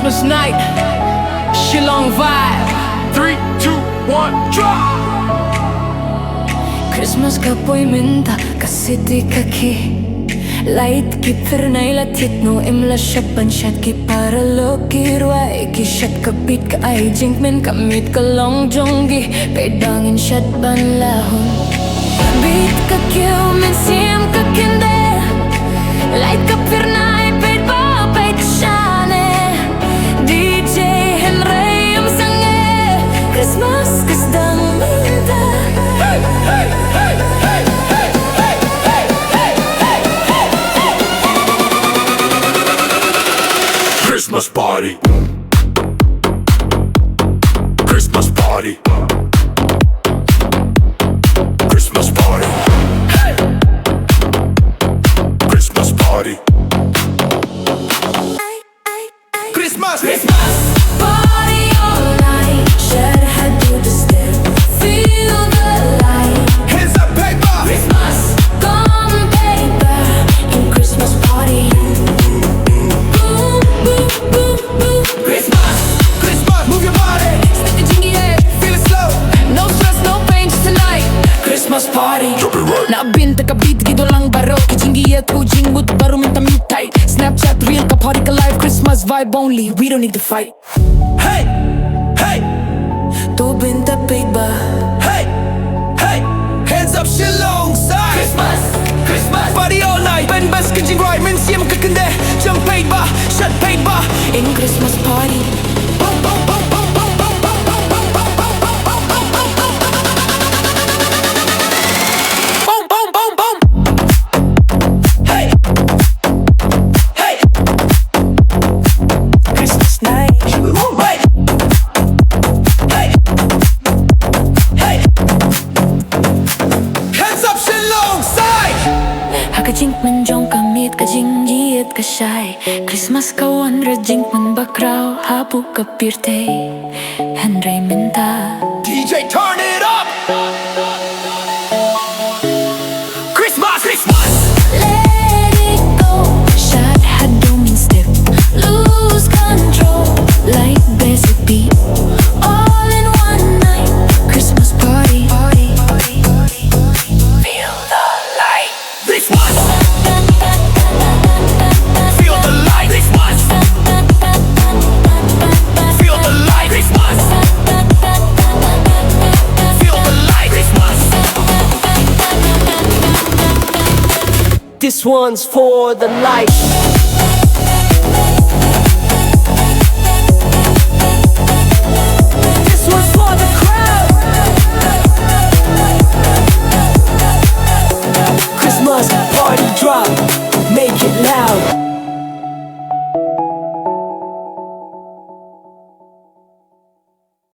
Christmas night, Shillong vibe. 3, 2, 1, drop! Kristmas ka po'y minta kasi di kaki Light ki फिर नहीं लथित no इमला शपन शद की para lo ki rwai ki shad ka beat ka ai jingkmen ka miet ka long jongi paidbah shad ban lahun beat ka kyo min sim ka kinde light ka फिर नहीं paidbah paid shane DJ Henry sange Christmas kasdang bynta Hey, hey, hey, hey, hey, hey, hey, hey, hey, hey, Christmas party. Christmas party. Christmas party. Hey! Christmas party. Christmas! Christmas! Party all night, shad had to the step. Feel the light. Hands up, paper! Christmas, come paidbah in Christmas party. Boom, boom, boom, boom. Christmas! Christmas! Move your body! Spit the jingïarwai, Feel it slow! no stress, no pain, just tonight. Christmas party. Drop it right! Na bynta ka beat, gido lang baro. Ki jingïat ko jingmut, baro minta meet tight. Snapchat, real ka party ka live. Christmas vibe only, we don't need to fight. Hey! Hey! To bynta paidbah. Hey! Hey! Hands up, Shillong side! Christmas! Christmas! Party all night! Ben bas ka jingrwai, min siyam ka kande. Jong paidbah, shad paidbah. In Christmas party. Boom, boom, boom, boom, boom, boom, boom, boom, boom, boom, boom, boom, boom, boom, boom, boom. Boom, boom, boom, boom. Hey! Hey! Christmas night. Hey! Hey! Hey! Hands up, Shillong side! Haka jingkmen jong ka miet ka jingïashad. Christmas ka 100 jingkmen bakraw hapu ka pirte Henry minta. DJ, turn it up! Christmas! Christmas! Let it go. Shad had domin step. Lose control like basic beat. All in one night. Christmas party. Feel the light. Christmas! Feel the light! Christmas! Feel the light! Christmas! Feel the light! Christmas! This one's for the light.